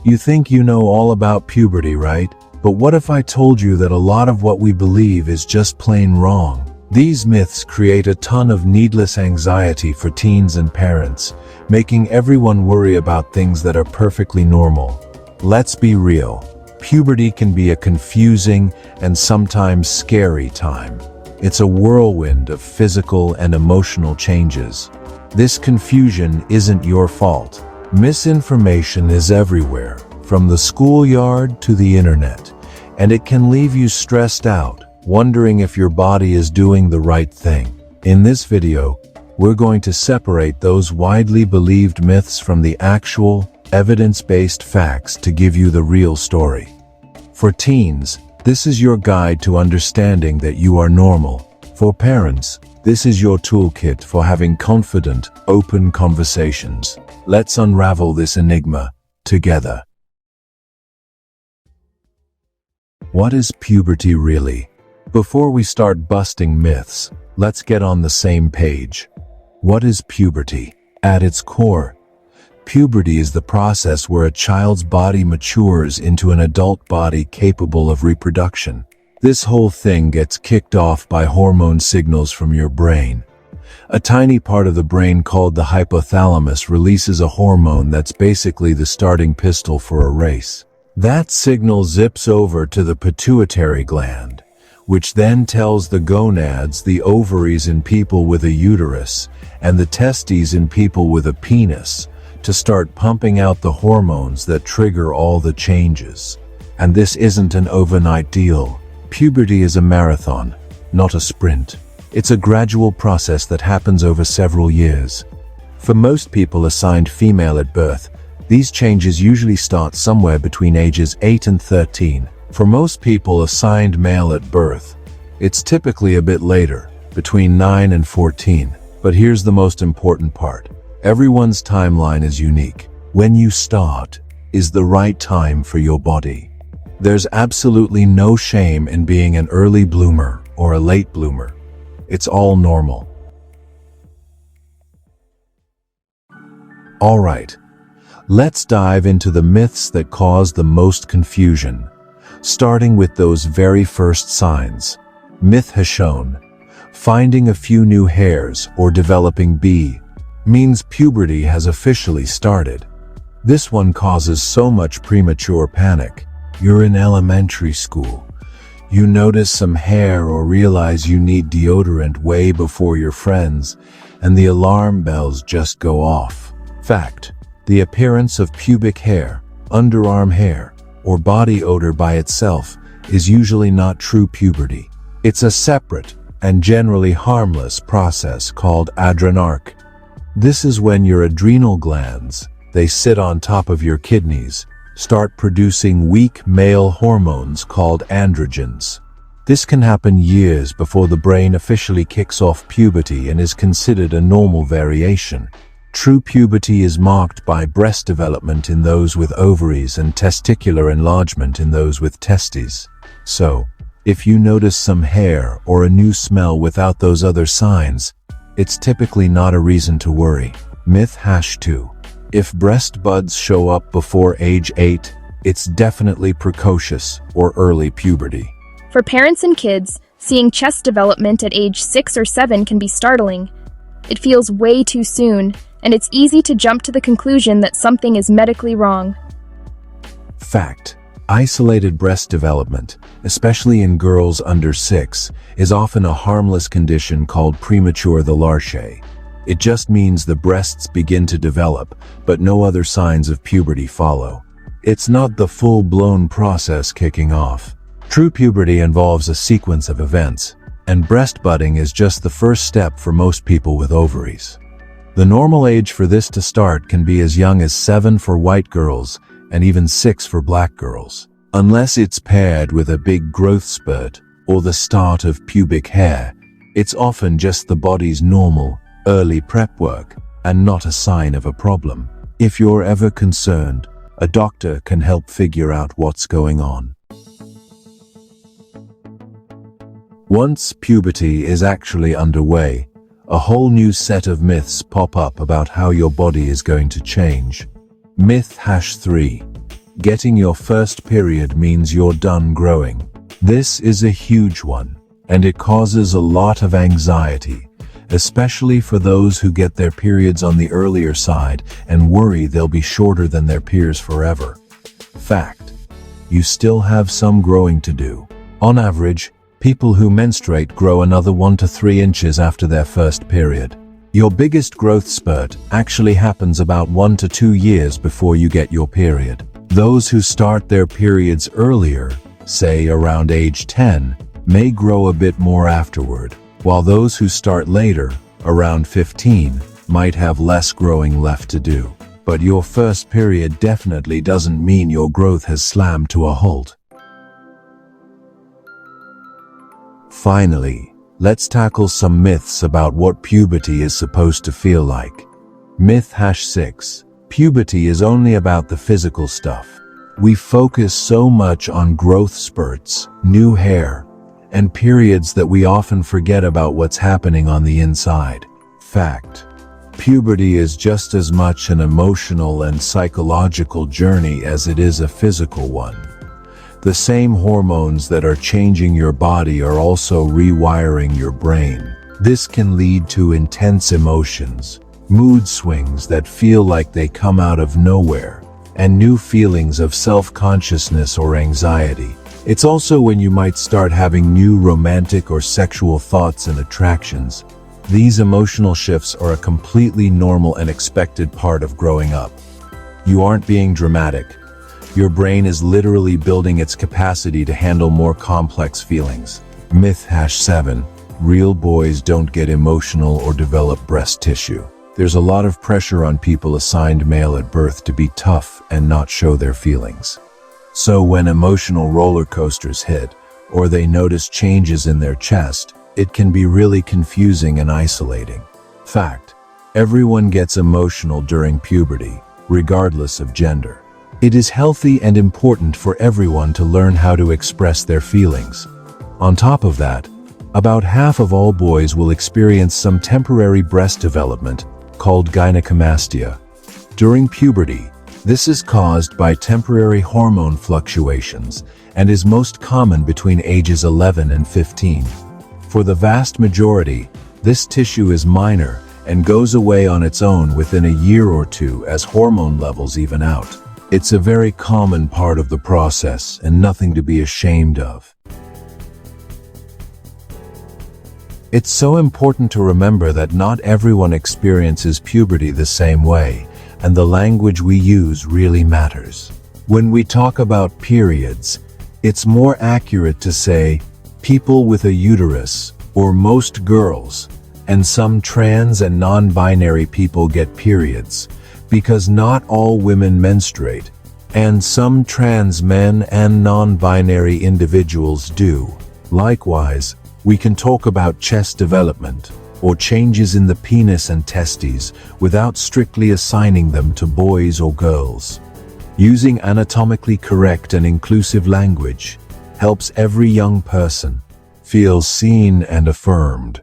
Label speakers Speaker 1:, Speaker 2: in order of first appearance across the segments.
Speaker 1: You think you know all about puberty, right? But what if I told you that a lot of what we believe is just plain wrong? These myths create a ton of needless anxiety for teens and parents, making everyone worry about things that are perfectly normal. Let's be real. Puberty can be a confusing and sometimes scary time. It's a whirlwind of physical and emotional changes. This confusion isn't your fault. Misinformation is everywhere, from the schoolyard to the internet, and it can leave you stressed out, wondering if your body is doing the right thing. In this video, we're going to separate those widely believed myths from the actual, evidence-based facts to give you the real story. For teens, this is your guide to understanding that you are normal. For parents, this is your toolkit for having confident, open conversations. Let's unravel this enigma together. What is puberty really? Before we start busting myths, let's get on the same page. What is puberty? At its core, puberty is the process where a child's body matures into an adult body capable of reproduction. This whole thing gets kicked off by hormone signals from your brain. A tiny part of the brain called the hypothalamus releases a hormone that's basically the starting pistol for a race. That signal zips over to the pituitary gland, which then tells the gonads, the ovaries in people with a uterus, and the testes in people with a penis, to start pumping out the hormones that trigger all the changes. And this isn't an overnight deal. Puberty is a marathon, not a sprint. It's a gradual process that happens over several years. For most people assigned female at birth, these changes usually start somewhere between ages 8 and 13. For most people assigned male at birth, it's typically a bit later, between 9 and 14. But here's the most important part. Everyone's timeline is unique. When you start is the right time for your body. There's absolutely no shame in being an early bloomer or a late bloomer. It's all normal. All right, let's dive into the myths that cause the most confusion, starting with those very first signs. Myth has shown, finding a few new hairs or developing B means puberty has officially started. This one causes so much premature panic. You're in elementary school. You notice some hair or realize you need deodorant way before your friends, and the alarm bells just go off. Fact: the appearance of pubic hair, underarm hair, or body odor by itself is usually not true puberty. It's a separate and generally harmless process called adrenarche. This is when your adrenal glands, they sit on top of your kidneys, start producing weak male hormones called androgens. This can happen years before the brain officially kicks off puberty and is considered a normal variation. True puberty is marked by breast development in those with ovaries and testicular enlargement in those with testes. So, if you notice some hair or a new smell without those other signs, it's typically not a reason to worry. Myth #2. If breast buds show up before age 8, it's definitely precocious or early puberty.
Speaker 2: For parents and kids, seeing chest development at age 6 or 7 can be startling. It feels way too soon, and it's easy to jump to the conclusion that something is medically wrong.
Speaker 1: Fact: isolated breast development, especially in girls under 6, is often a harmless condition called premature thalarche. It just means the breasts begin to develop, but no other signs of puberty follow. It's not the full-blown process kicking off. True puberty involves a sequence of events, and breast budding is just the first step for most people with ovaries. The normal age for this to start can be as young as 7 for white girls and even 6 for black girls. Unless it's paired with a big growth spurt or the start of pubic hair, it's often just the body's normal, early prep work and not a sign of a problem. If you're ever concerned, a doctor can help figure out what's going on. Once puberty is actually underway, a whole new set of myths pop up about how your body is going to change. Myth #3. Getting your first period means you're done growing. This is a huge one, and it causes a lot of anxiety, especially for those who get their periods on the earlier side and worry they'll be shorter than their peers forever. Fact: you still have some growing to do. On average, people who menstruate grow another 1 to 3 inches after their first period. Your biggest growth spurt actually happens about 1 to 2 years before you get your period. Those who start their periods earlier, say around age 10, may grow a bit more afterward, while those who start later, around 15, might have less growing left to do. But your first period definitely doesn't mean your growth has slammed to a halt. Finally, let's tackle some myths about what puberty is supposed to feel like. Myth #6. Puberty is only about the physical stuff. We focus so much on growth spurts, new hair, and periods that we often forget about what's happening on the inside. Fact: puberty is just as much an emotional and psychological journey as it is a physical one. The same hormones that are changing your body are also rewiring your brain. This can lead to intense emotions, mood swings that feel like they come out of nowhere, and new feelings of self-consciousness or anxiety. It's also when you might start having new romantic or sexual thoughts and attractions. These emotional shifts are a completely normal and expected part of growing up. You aren't being dramatic. Your brain is literally building its capacity to handle more complex feelings. Myth #7. Real boys don't get emotional or develop breast tissue. There's a lot of pressure on people assigned male at birth to be tough and not show their feelings. So when emotional roller coasters hit, or they notice changes in their chest, it can be really confusing and isolating. Fact: everyone gets emotional during puberty, regardless of gender. It is healthy and important for everyone to learn how to express their feelings. On top of that, about half of all boys will experience some temporary breast development called gynecomastia. During puberty, this is caused by temporary hormone fluctuations and is most common between ages 11 and 15. For the vast majority, this tissue is minor and goes away on its own within a year or two as hormone levels even out. It's a very common part of the process and nothing to be ashamed of. It's so important to remember that not everyone experiences puberty the same way, and the language we use really matters. When we talk about periods, it's more accurate to say people with a uterus, or most girls, and some trans and non-binary people get periods, because not all women menstruate, and some trans men and non-binary individuals do. Likewise, we can talk about chest development, or changes in the penis and testes, without strictly assigning them to boys or girls. Using anatomically correct and inclusive language helps every young person feel seen and affirmed.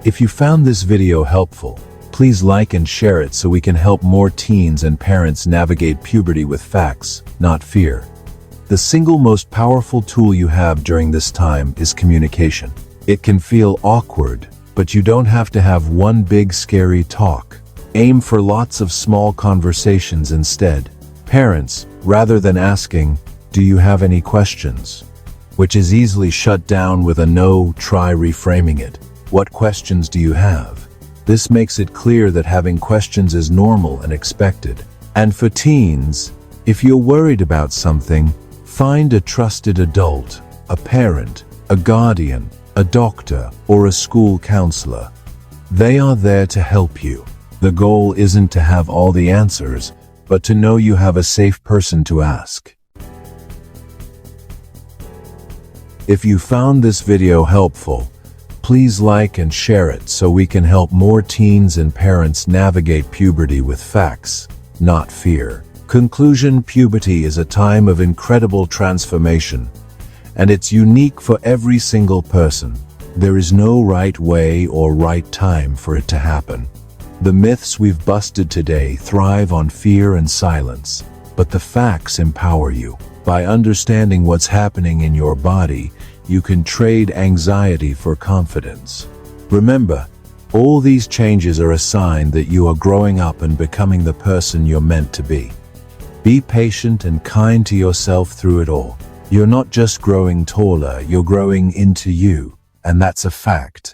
Speaker 1: If you found this video helpful, please like and share it so we can help more teens and parents navigate puberty with facts, not fear. The single most powerful tool you have during this time is communication. It can feel awkward, but you don't have to have one big scary talk. Aim for lots of small conversations instead. Parents, rather than asking, "Do you have any questions?" which is easily shut down with a no, try reframing it. "What questions do you have?" This makes it clear that having questions is normal and expected. And for teens, if you're worried about something, find a trusted adult, a parent, a guardian, a doctor, or a school counselor. They are there to help you. The goal isn't to have all the answers, but to know you have a safe person to ask. If you found this video helpful, please like and share it so we can help more teens and parents navigate puberty with facts, not fear. Conclusion: puberty is a time of incredible transformation, and it's unique for every single person. There is no right way or right time for it to happen. The myths we've busted today thrive on fear and silence, but the facts empower you. By understanding what's happening in your body, you can trade anxiety for confidence. Remember, all these changes are a sign that you are growing up and becoming the person you're meant to be. Be patient and kind to yourself through it all. You're not just growing taller, you're growing into you, and that's a fact.